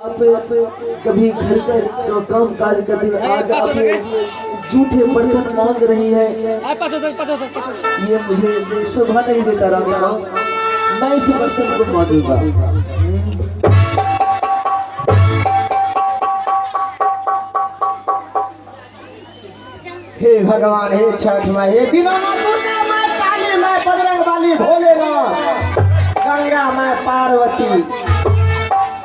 आप कभी घर का काम काज करते हुए आज आप झूठे बर्तन मांग रही है, ये मुझे शोभा नहीं देता रानी माँ। मैं इस बर्तन को मांगूंगा। हे भगवान, हे छठ माई, हे दीनानाथ, दुर्गा माई, काली माई, बजरंग वाली, भोलेनाथ, गंगा माई, पार्वती,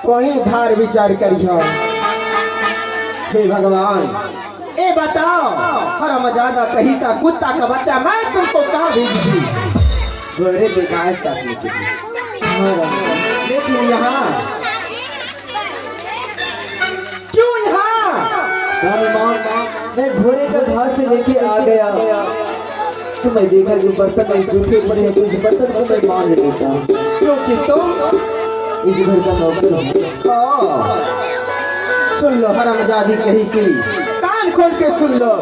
वही धार विचार करियो। हे भगवान, ए बताओ, हरामजादा कहीं का कुत्ता का बच्चा मैं तुमको कहाँ भेजी थी? घोड़े के घास काटने के लिए, लेकिन यहाँ क्यों? यहाँ रानी माँ, मैं घोड़े का घास से लेके आ गया तो मैं देखा कि बर्तन में जूठे पड़े हैं, तो इस बर्तन को मैं मार देता क्योंकि तुम इस घर का नौकर हूँ। सुन लो हरामजादी कहीं की, कान खोल के सुन लो।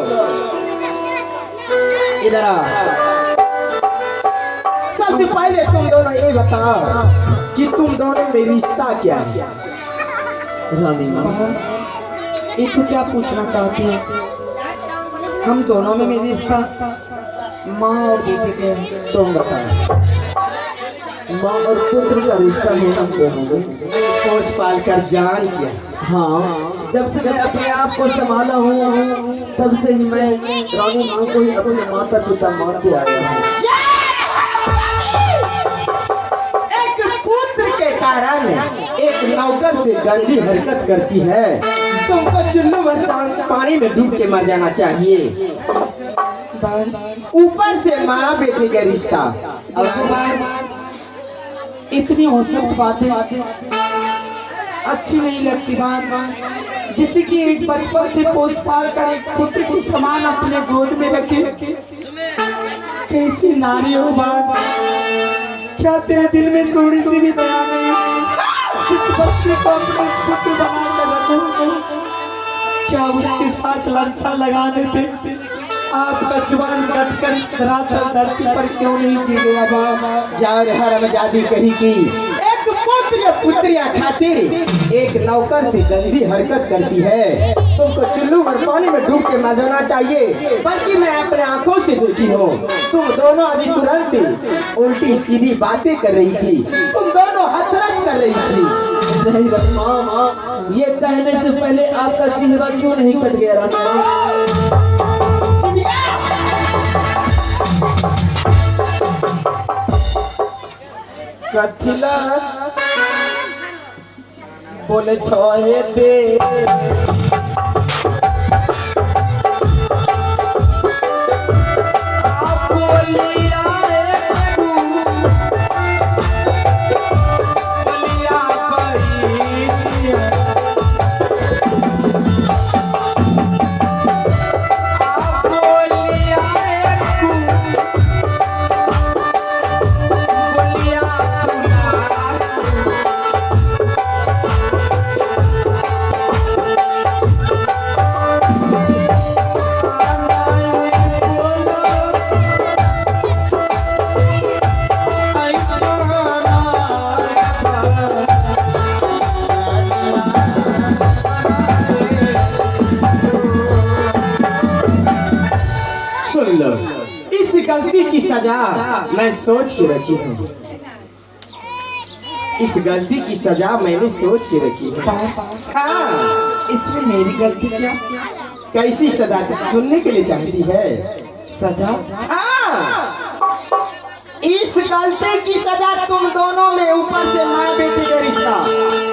इधर आ। सबसे पहले तुम दोनों ये बताओ कि तुम दोनों में रिश्ता क्या है? रानी माँ, ये तो क्या पूछना चाहती है? हम दोनों में मेरी रिश्ता माँ और बेटे के हैं। तुम बताओ। माँ और पुत्र का रिश्ता है हम दोनों में। पोस पाल कर जान किया। हाँ, जब से मैं अपने आप को संभाला हूँ तब से ही मैं रानी माँ को ही अपने माता पिता मानते आया हूँ। एक पुत्र के कारण एक नौकर से गंदी हरकत करती है, तुमको चुल्लू भर पानी में डूब के मर जाना चाहिए। ऊपर से माँ बेटे का रिश्ता, इतनी औसत बातें अच्छी नहीं लगती। बात जिससे कि एक बचपन से पोस पाल कर एक पुत्र के समान अपने गोद में रखे, कैसी नारी हो बात? क्या तेरे दिल में थोड़ी सी भी दया नहीं? जिस बच्चे को अपने पुत्र बना कर रखो, क्या उसके साथ लंचा लगाने पे आपका जुबान कटकर इस धरती पर क्यों नहीं गिर गया? बाबा जाओ रे हरामजादी कहीं की, एक पुत्र पुत्रिया खातिर एक नौकर से गंदी हरकत करती है, तुमको चुल्लू भर पानी में डूब के मर जाना चाहिए। बल्कि मैं अपने आंखों से देखी हूँ, तुम दोनों अभी तुरंत उल्टी सीधी बातें कर रही थी, तुम दोनों हथरच कर रही थी। नहीं माँ, ये कहने से पहले आपका चेहरा क्यों नहीं कट गया रानी माँ? कथिला बोले छोए दे इस गलती की सजा मैं सोच के रखी हूँ। इस गलती की सजा मैंने सोच के रखी है। हाँ, इसमें मेरी गलती क्या? कैसी सजा सुनने के लिए चाहती है? सजा? हाँ, इस गलती की सजा तुम दोनों में ऊपर से माँ बेटे का रिश्ता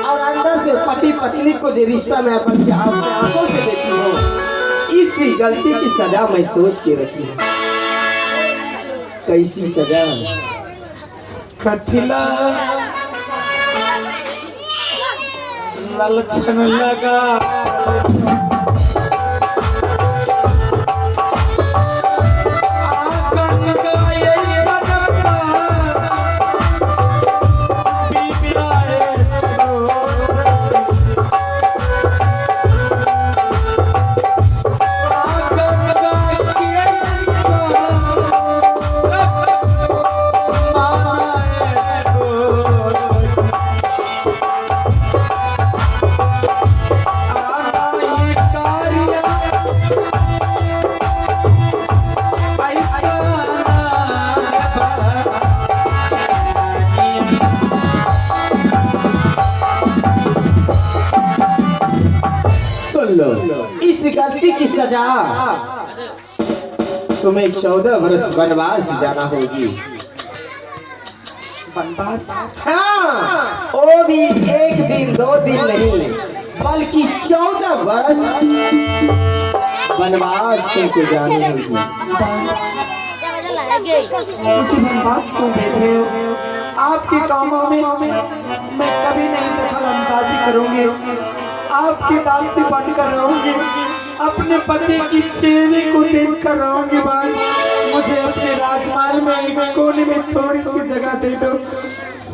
और अंदर से पति पत्नी को जो रिश्ता मैं अपनी आंखों से देखी हूँ, इसी गलती की सजा मैं सोच के रखी है। कैसी सजा? कथिला ललचन लगा लो, इस गलती की सजा तुम्हें 14 वर्ष वनवास जाना होगी। वनवास? हाँ, वो भी एक दिन 2 दिन नहीं, बल्कि 14 वर्ष वनवास तुमको जानी होगी। मुझे वनवास क्यों भेज रहे हो? आपके कामों में मैं कभी नहीं दखल अंदाजी करूंगी। आपके दासी बनकर रहूंगी, अपने पति की चेहरे को देख कर रहूंगी। भाई, मुझे अपने राजमहल में एक कोने में थोड़ी सी जगह दे दो,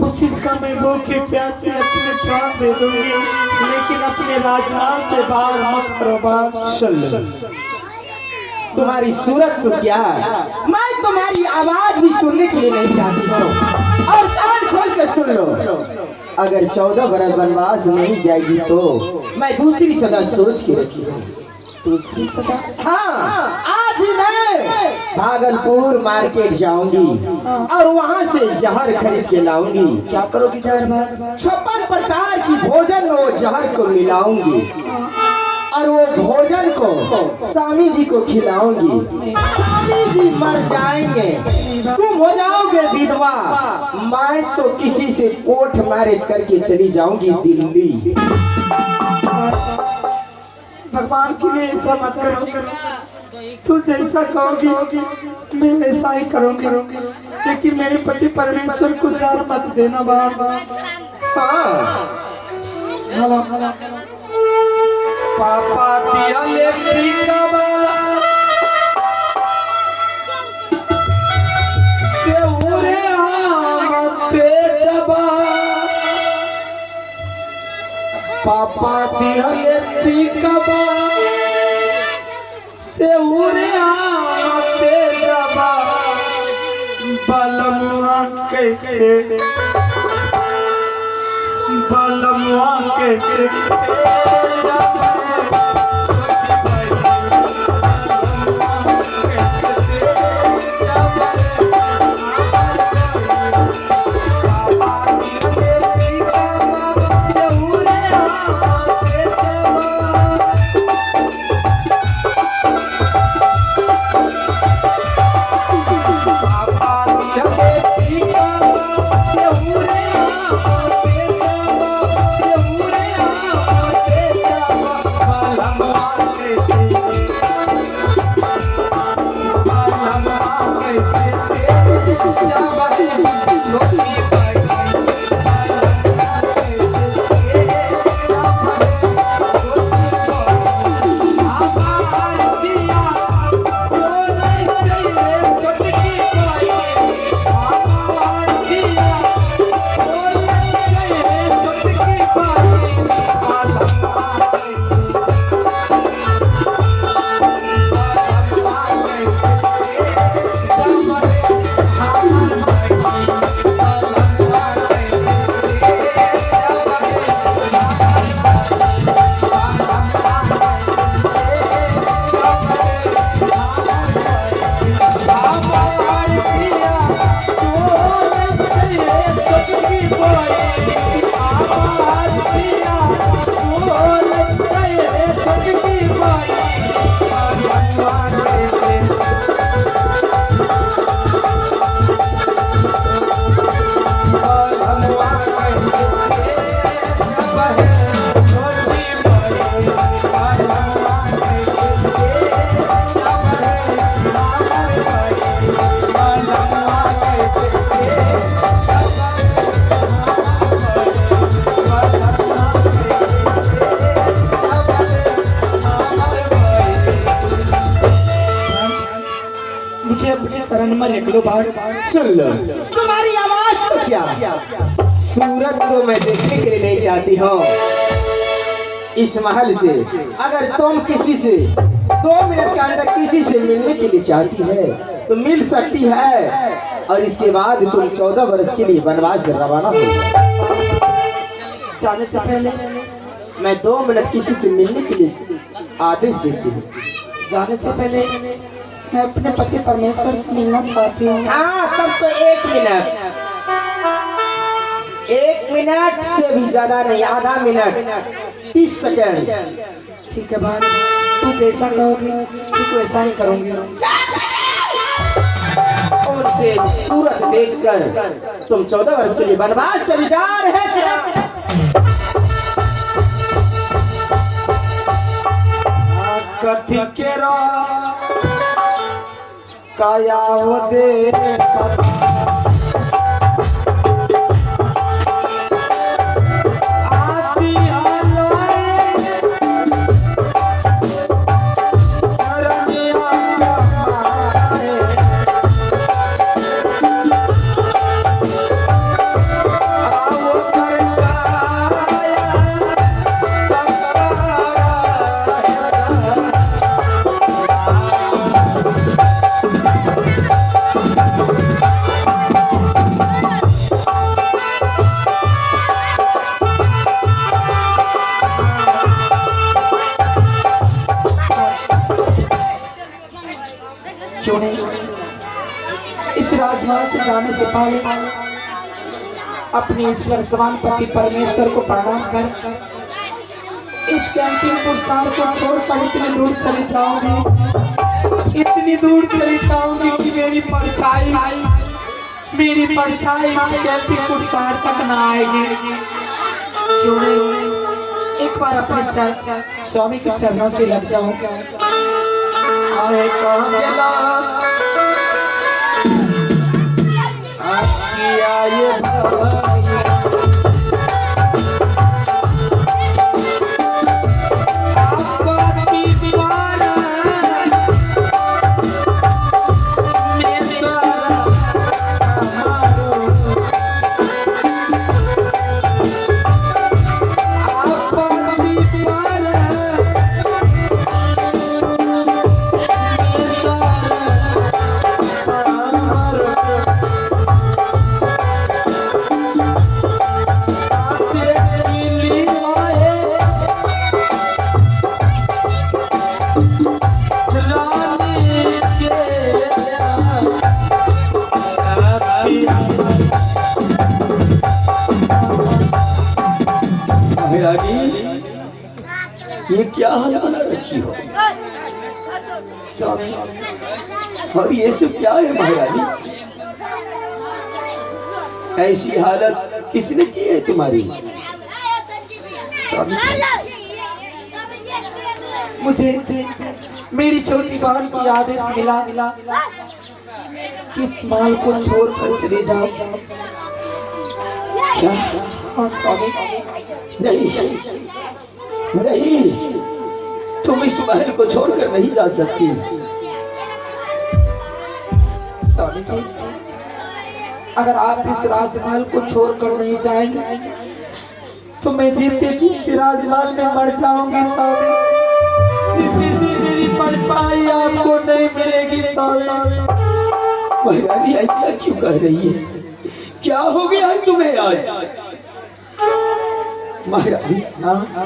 उस चीज का मैं भूखे प्यासे अपने प्राण दे दूंगी, लेकिन अपने राजमहल से बाहर मत करो। बाहर सुन, तुम्हारी सूरत तो क्या, मैं तुम्हारी आवाज भी सुनने के लिए नहीं चाहती हूँ। और कान खोल के सुन लो, अगर 14 वर्ष वनवास नहीं जाएगी तो मैं दूसरी सजा सोच के रखी हूँ। दूसरी सजा? हाँ, आज ही मैं भागलपुर मार्केट जाऊंगी और वहाँ से जहर खरीद के लाऊंगी। क्या करोगी जहर? 56 प्रकार की भोजन में वो जहर को मिलाऊंगी और वो भोजन को स्वामी जी को खिलाऊंगी। स्वामी जी मर जाएंगे, तुम हो जाओगे विधवा, मैं तो किसी से कोर्ट मैरिज करके चली जाऊंगी दिल्ली। भगवान के लिए ऐसा मत करो, तू जैसा कहोगी मैं वैसा ही करूंगी, लेकिन मेरे पति परमेश्वर को जहर मत देना। बाबा पापा दिया ले ठिकावा से उरे आते जबा, पापा दिया ले ठिकावा से उरे आते जबा, बलमुआ कैसे शरण में रख लो। बाहर सुन लो, तुम्हारी आवाज तो क्या, सूरत तो मैं देखने के लिए नहीं चाहती हूँ। इस महल से अगर तुम किसी से 2 मिनट के अंदर किसी से मिलने के लिए चाहती है तो मिल सकती है, और इसके बाद तुम 14 वर्ष के लिए वनवास रवाना हो। जाने से पहले मैं 2 मिनट किसी से मिलने के लिए आदेश देती हूँ। जाने से पहले मैं अपने पति परमेश्वर से मिलना चाहती हूँ। हाँ, तब तो 1 मिनट, 1 मिनट से भी ज्यादा नहीं, आधा मिनट, 30 सेकंड ठीक है भाई, तू जैसा कहोगी ठीक वैसा ही करूंगी। और से सूरत देखकर तुम 14 वर्ष के लिए वनवास चली जा रहे थे। कथी के रो काया हो दे क्यों नहीं इस राजमहल से जाने से पहले अपने ईश्वर समान पति परमेश्वर को प्रणाम कर इस अंतिम पुरुषार को छोड़कर इतनी दूर चली जाऊंगी, इतनी दूर चली जाऊंगी कि मेरी परछाई इस अंतिम पुरुषार तक ना आएगी। क्यों नहीं एक बार अपने स्वामी के चरणों से लग जाऊं। आए कहाँ गेला आकिया ये भाई आपका की दीवाना मेरा हमारो आपका की दीवाना ये क्या हाल बना रखी हो स्वामी? और ये सब क्या है महारानी? ऐसी हालत किसने की है तुम्हारी? स्वामी मुझे मेरी छोटी बहन की आदेश मिला कि इस माल को छोड़कर चले जाओ। क्या? हाँ स्वामी। नहीं नहीं, तुम इस महल को छोड़कर नहीं जा सकती। स्वामी जी अगर आप इस राजमहल को छोड़कर नहीं जाएंगे तो मैं जीते जी इस राजमहल में मर जाऊंगी। स्वामी जीते जी मेरी परछाई आपको नहीं मिलेगी। स्वामी महारानी ऐसा क्यों कह रही है? क्या हो गया है तुम्हें आज? महारानी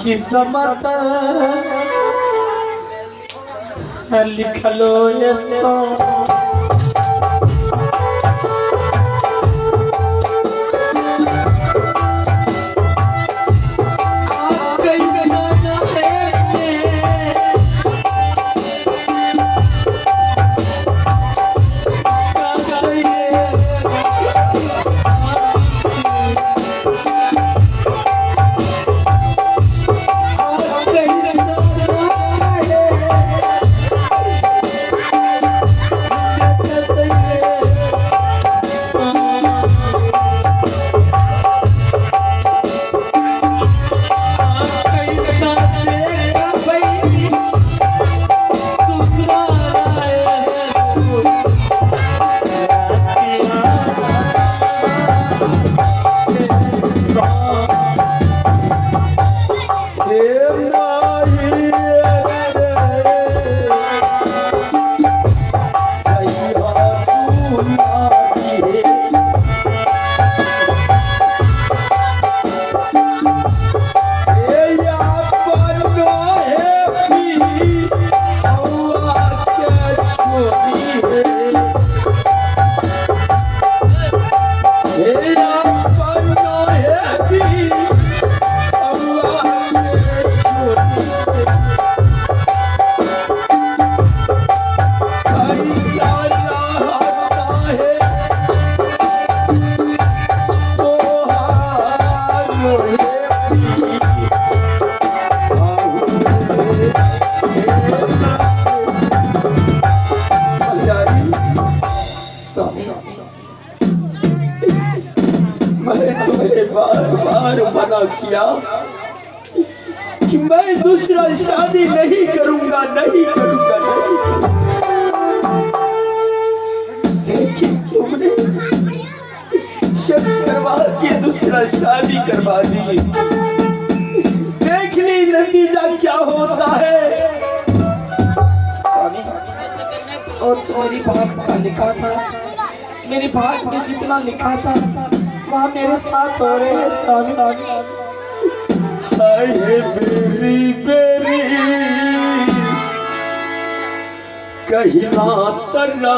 किस्मत लिख लो ये तो वादा किया कि मैं दूसरा शादी नहीं करूंगा, नहीं करूंगा, नहीं करूंगा। लेकिन तुमने शक करवा के दूसरा शादी करवा दी। देख ली नतीजा क्या होता है। और तो मेरी भाग का लिखा था, मेरी भाग में जितना लिखा था वहाँ मेरे साथ हो रहे हैं स्वामी। हाय बेरी बेरी कहीं ना तना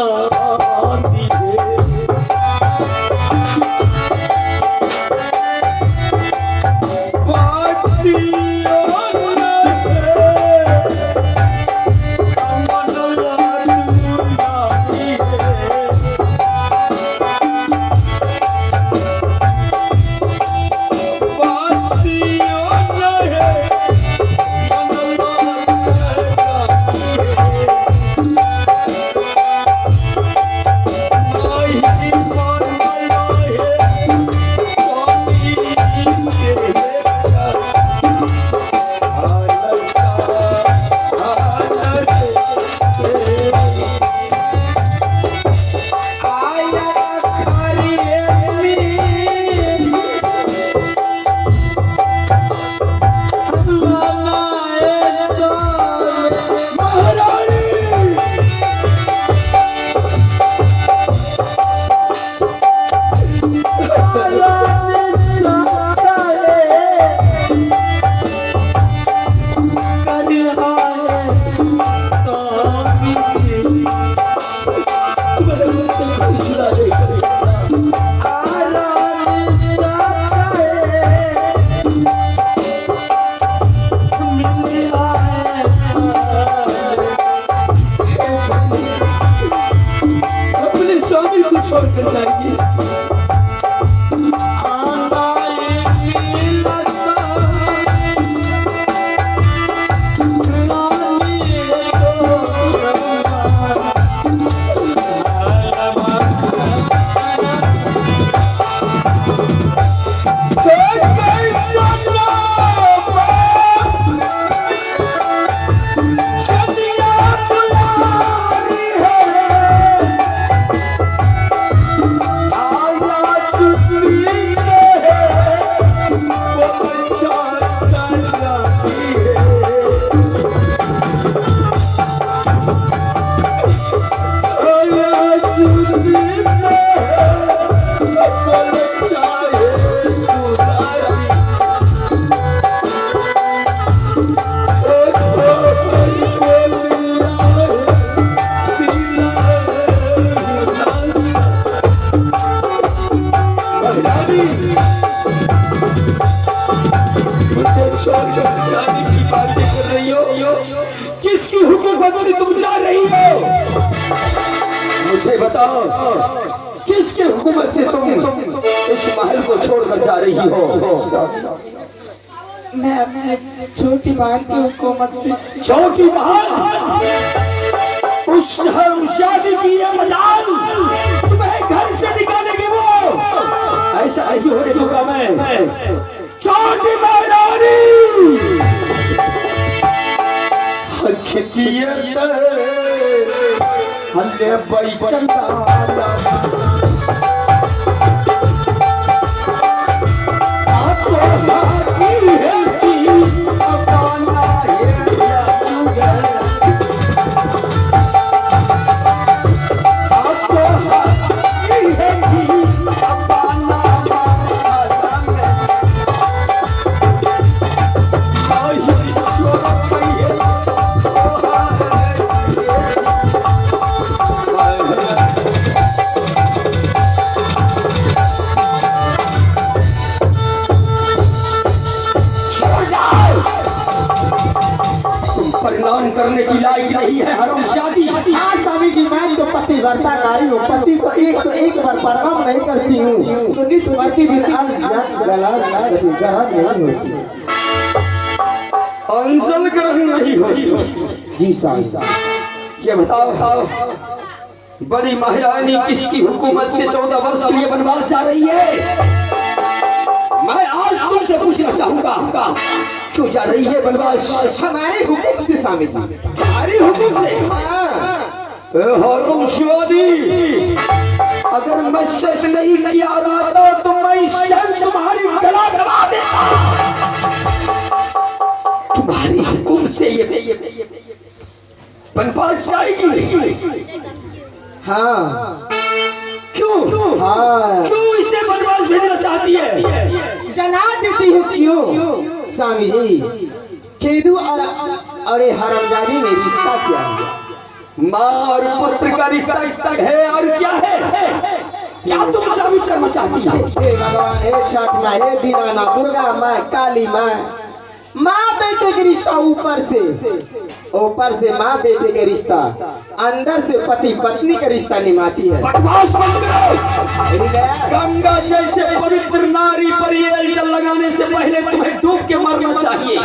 दिए शादी की बातें कर रही हो, किसकी हुकूमत से तुम जा रही हो? मुझे बताओ, किसके हुकूमत से तुम इस महल को छोड़कर जा रही हो? मैं अपने छोटी बहन की हुकूमत से। छोटी बहन? उस शादी की ये मजाल तुम्हें घर से निकालेगी वो? ऐसा नहीं होने दूंगा मैं। छोटी महारानी खिचिए हल्ले बई चंदा परिणाम करने की लायक नहीं है हराम शादी। हाँ स्वामी जी, मैं तो पतिव्रताकारी हूँ, पति को 101 बार प्रणाम नहीं करती हूँ तो नित्य प्रतिदिन ग्रहण नहीं होती, अनशन ग्रहण नहीं होती। जी साहब। ये बताओ, बड़ी महारानी किसकी हुकूमत से 14 वर्ष के लिए वनवास जा रही है? मैं आज तुमसे पूछना चाहूंगा, क्यों जा रही है बनवास? हमारे हुक्म से स्वामी जी। हमारे हुक्म से? हरमशिवादी, अगर मैं सच नहीं किया रहता तो मैं स्वयं तुम्हारी गला दबा देता। तुम्हारी हुक्म से ये बनवास जाएगी? हाँ। क्यों? हाँ। क्यों इसे बनवास भेजना चाहती है? जना देती हूँ क्यों स्वामी जी? केदू और ये हरामजादी में रिश्ता क्या है? माँ और पुत्र का रिश्ता है और क्या है? क्या तुम साबित करना चाहती है? हे भगवान, हे छठ माँ, हे दीनानाथ, दुर्गा माँ, काली माँ, माँ बेटे के रिश्ता ऊपर से माँ बेटे के रिश्ता, अंदर से पति पत्नी का रिश्ता निभाती है। बकवास बंद करो। गंगा जैसे पवित्र नारी पर ये इल्जाम लगाने से पहले तुम्हें डूब के मरना चाहिए।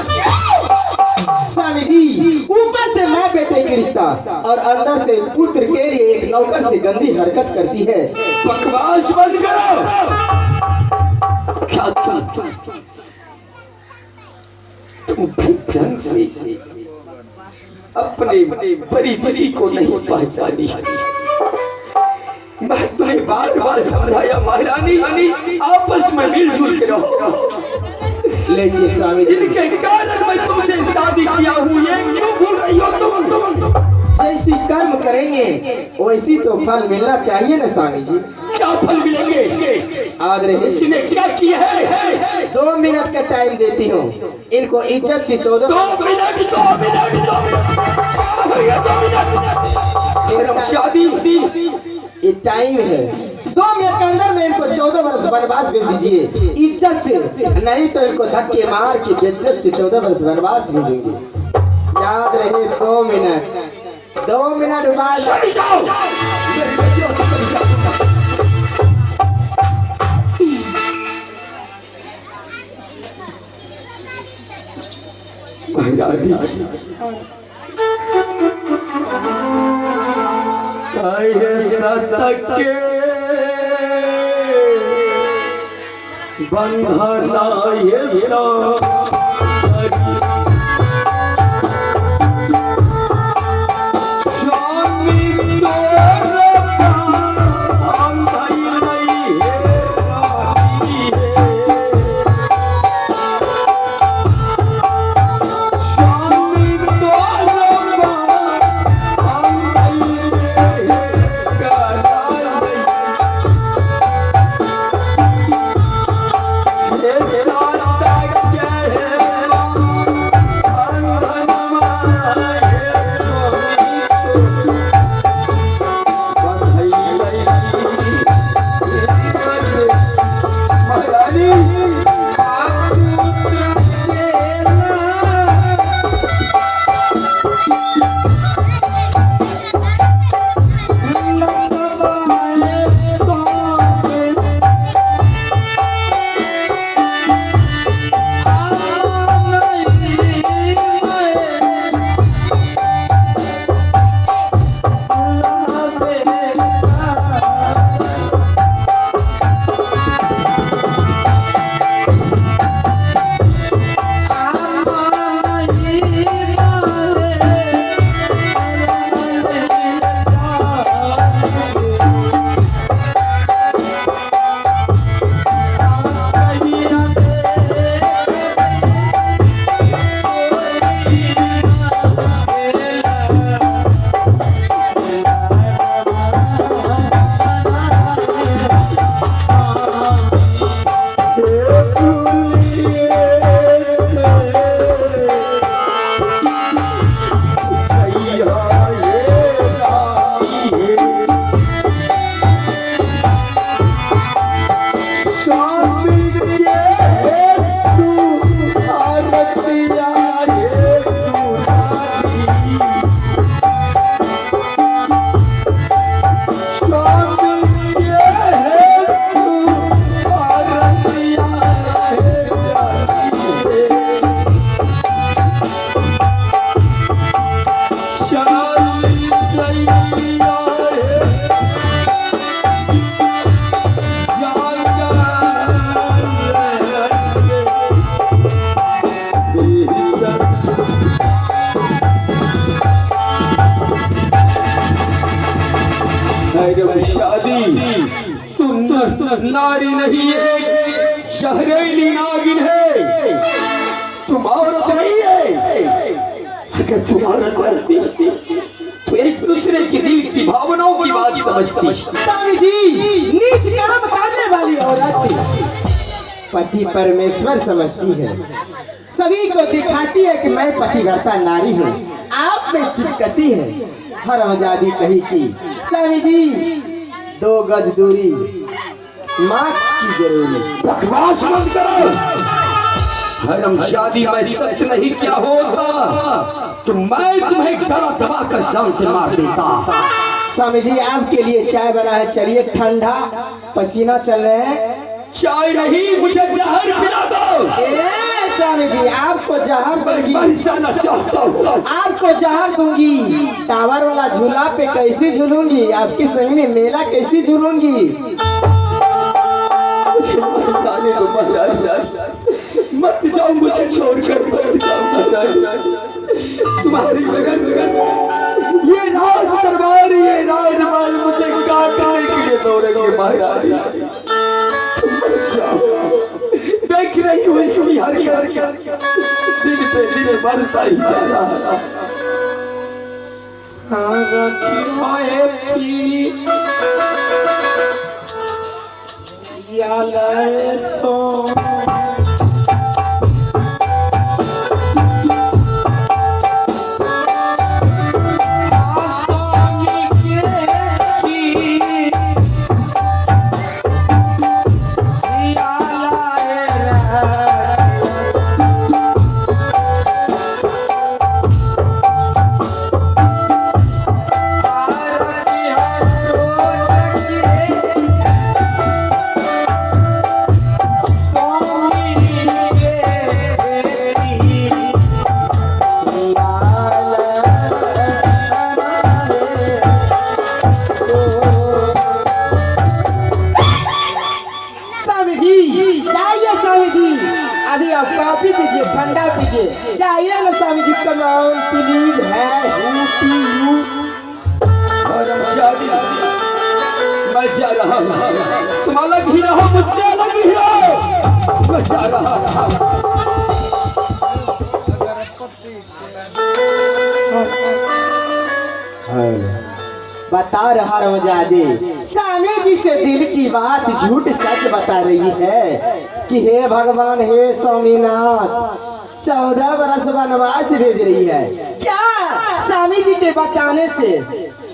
स्वामी जी, ऊपर से माँ बेटे के रिश्ता और अंदर से पुत्र के लिए एक नौकर से गंदी हरकत करती है। बकवास बंद करो। क्या तुम ढंग से अपने बड़ी दीदी को नहीं पहचानी? मैं तुम्हें बार बार समझाया महारानी, आपस में मिलजुल के रहो। लेकिन स्वामी जी, जिनके कारण मैं तुमसे शादी किया हूँ, ये क्यों भूल रही हो तुम? जैसी कर्म करेंगे वैसी तो फल मिलना चाहिए ना स्वामी जी। क्या फल मिलेंगे? याद रहे, इसने क्या किया है? 2 मिनट का टाइम देती हूँ, इनको इज्जत से 14 शादी ये टाइम है। 2 मिनट के अंदर में इनको 14 वर्ष वनवास भेज दीजिए इज्जत से, नहीं तो इनको धक्के मार के बेइज्जत से 14 वर्ष वनवास भेजेंगे। याद रहे, 2 मिनट बाद चली जाओ। मेरी बच्चियों से चली जाओ। के बंधना ये नारी नहीं एक शहरेली नागिन है। तुम औरत नहीं है। अगर तुम औरत रहती तो एक दूसरे के दिल की भावनाओं की बात समझती। स्वामी जी, नीच काम करने वाली औरत पति परमेश्वर समझती है, सभी को दिखाती है कि मैं पतिव्रता नारी हूँ, आप में चिपकती है। हरमजादी कही कि स्वामी जी 2 गज दूरी, मास्क की जरूरी। बकवास मत करो। हरमजादी मैं सत्य नहीं क्या होता तो मैं तुम्हें गला दबा कर जान से मार देता। स्वामी जी आपके लिए चाय बना है, चलिए, ठंडा पसीना चल रहे हैं। चाय नहीं, मुझे जहर पिला दो। स्वामी जी आपको जहर दूंगी, मर जाना चाहता हूँ। आपको जहर दूंगी। टावर वाला झूला पे कैसे झूलूंगी, आपके संग में मेला कैसे झूलूंगी। मुझे मर जाने दो महाराज, मत जाओ, मुझे छोड़कर मत जाओ महाराज। तुम्हारी बगल ये राज दरबार, ये राजमहल मुझे काटने के लिए दौड़ेंगे महाराज। देख रही हूँ इसकी हरकत दिन पे दिन बढ़ता ही जा रहा है। अभी आप कॉफी पीजिए, ठंडा पीजिए, चाहिए ना स्वामी जी, कमाउन प्लीज है। मैं जा रहा हूँ, तुम अलग ही रहो, मुझसे अलग ही रहो। मैं जा रहा बता रहा रमजादी, स्वामी जी से दिल की बात झूठ सच बता रही है कि हे भगवान, हे स्वामीनाथ, 14 बरस वनवास भेज रही है। क्या स्वामी जी के बताने से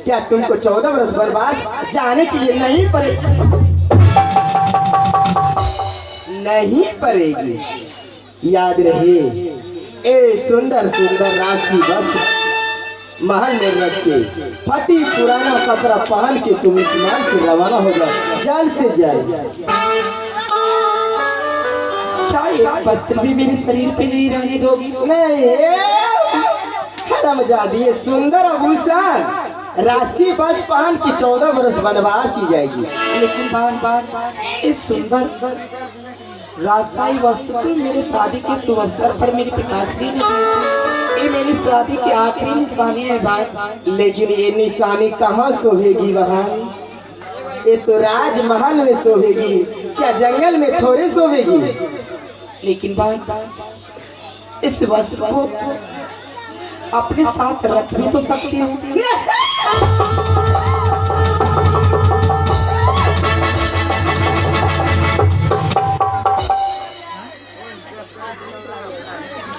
क्या तुमको 14 बरस वनवास जाने के लिए नहीं पड़ेगी। याद रहे, ए सुंदर सुंदर राशि वस्त्र महल में रख के फटी पुराना कपड़ा पहन के तुम इस महल से रवाना हो जाओ जल्द से जल्द। क्या एक वस्त्र भी मेरे शरीर पे नहीं रहने दोगी? नहीं, हरमजादी, ये सुंदर आभूषण राशि बस पहन की 14 बरस वनवास ही जाएगी। लेकिन बार इस सुंदर राजशाही वस्तु तो मेरे शादी के शुभ अवसर पर मेरे पिताश्री ने दिए। ये मेरी शादी की आखिरी निशानी है बात। लेकिन ये निशानी कहाँ शोभेगी बहन? ये तो राजमहल में शोभेगी, क्या जंगल में थोड़े शोभेगी? लेकिन बात इस वस्त्र को अपने साथ रख भी तो सकती हूँ।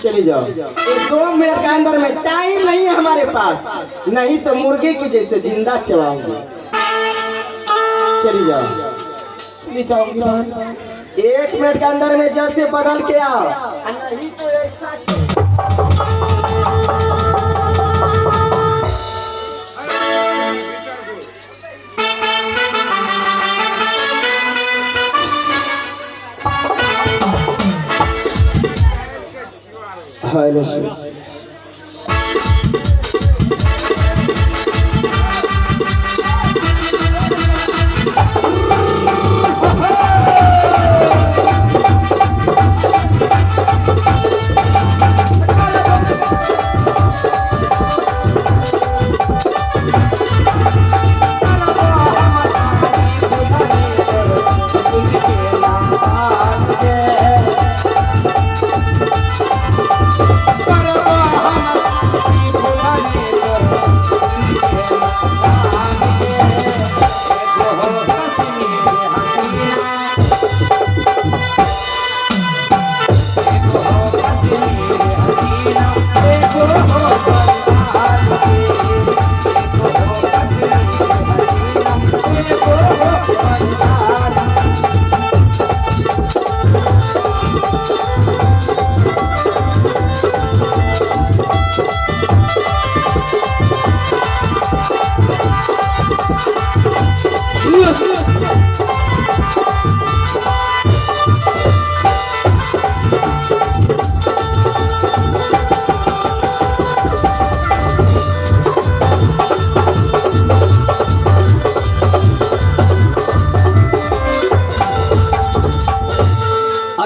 चले जाओ, ये 2 मिनट के अंदर में, टाइम नहीं है हमारे पास, नहीं तो मुर्गे के जैसे जिंदा चबाऊंगा। चली जाओ, चली जाऊंगी बहन। 1 मिनट के अंदर में जल्द से बदल के आओ। हेलो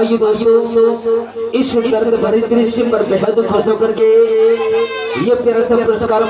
आइए दोस्तों, इस दर्द भरे दृश्य पर बेहद खुश होकर के ये प्यारा सा पुरस्कार